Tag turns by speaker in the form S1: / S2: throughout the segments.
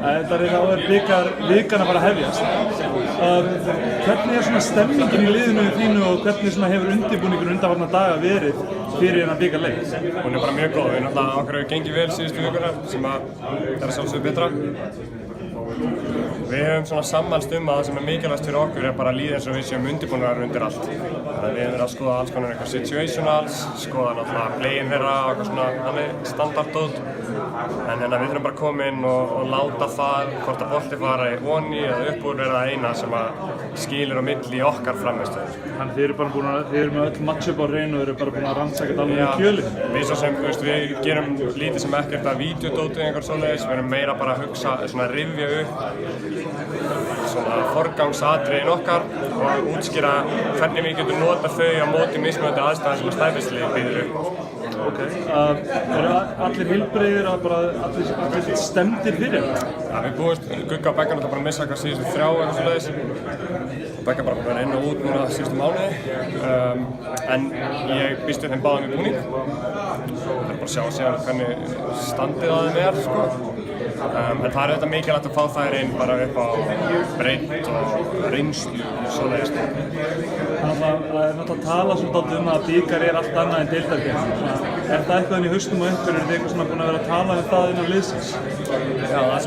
S1: Þetta er vikan að fara að hefjast. Hvernig svona stemningin í liðinu þínu og hvernig svona hefur undirbúningurinn undanfarna daga verið fyrir þennan bikarleik?
S2: Hún bara mjög góð. Við náttúrulega okkur hefur gengið vel síðustu vikunar sem að sjálfsögðu betra. Við höfum svona sammælst að það sem mikilvægast fyrir okkur bara að líða eins og við séum undirbúnar undir allt. Þannig að við höfum verið að skoða alls konar eitthvað situationals, skoða náttúrulega play-in þeirra og eitthvað svona hannig standardót. En við þurfum bara að koma inn og láta það hvort að bolti fara í onni eða upp úr vera eina sem að skilur á milli okkar frammistöðu.
S1: Þannig þið eru með öll matchup á hreinu og eru bara búin að rannsaka þetta alveg í kjöli.
S2: Við svo sem, við gerum lítið sem ekkert að vídeodóti einhver svoleiðis, við erum meira bara að hugsa, svona rifja upp svona forgangsatriðin okkar og útskýra hvernig við getum nota þau á móti mismunandi aðstæðum sem að Snæfellsliðið býður upp.
S1: Eru allir heilbrigðir og allir stemdir fyrir það?
S2: Ja, við búumst, Gugga og Begga náttúrulega bara að missa hvað síðustu 3 eitthvað svoleiðis og Begga bara að vera inn og út núna síðustu mánuði en ég býst við þeim báðum í búning. Það er bara að sjá síðan hvernig standið á þeim er, sko. En það er auðvitað mikilvægt að fá þær inn bara upp á breidd og reynslu og svoleiðis.
S1: Það er náttúrulega að tala svolítið að bikar allt annað en deildarkeppni. Er það eitthvað inn í haustum og einhverju, er þið eitthvað svona búin að vera að tala um það innan liðsins?
S2: Já, það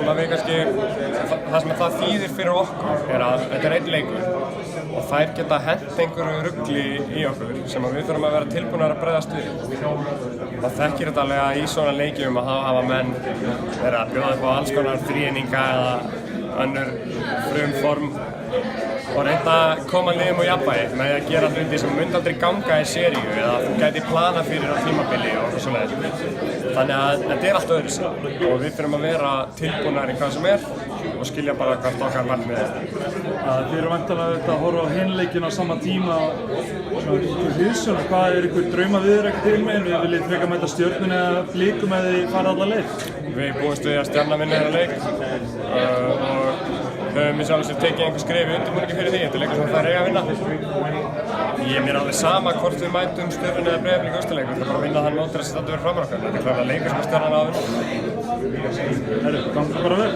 S2: sem það þýðir fyrir okkur er að þetta er einn leikur og þær geta hent einhverju rugli í okkur sem við þurfum að vera tilbúnar að bregðast við. Það þekkir þetta alveg í svona leikjum að hafa menn verið að bjóða upp á alls konar þríeininga eða önnur frumform og reynda að koma liðum á jafnvægi með að gera hluti sem myndi aldrei ganga í seríu eða þú gæti plana fyrir á tímabili og svoleiðis. Þannig að þetta er allt öðruvísi og við þurfum að vera tilbúnar í hvað sem er og skilja bara hvert okkar markmið er.
S1: Þið eru væntanlega að horfa á hinleikinn á sama tíma og hliðsjónar, hvað er ykkur draumaviðureign til meginn? Við viljið frekar mæta Stjörnunni eða Blikum eða þið farið alla leið?
S2: Við búumst við að Stjarnan vinni þennan leik og höfum við sjálfsög tekið einhver skref í undirbúningi fyrir því. Þetta er leikur sem þær eiga að vinna. Ég er mér alveg sama hvort við mætum Stjörnunni eða Breiðablik í úrslitaleik. Við þurfum bara að vinna þann mót til að þetta verður framar okkar. Þetta er klárlega leikur sem Stjarnan á að vinna.
S1: Herru, gangi bara vel.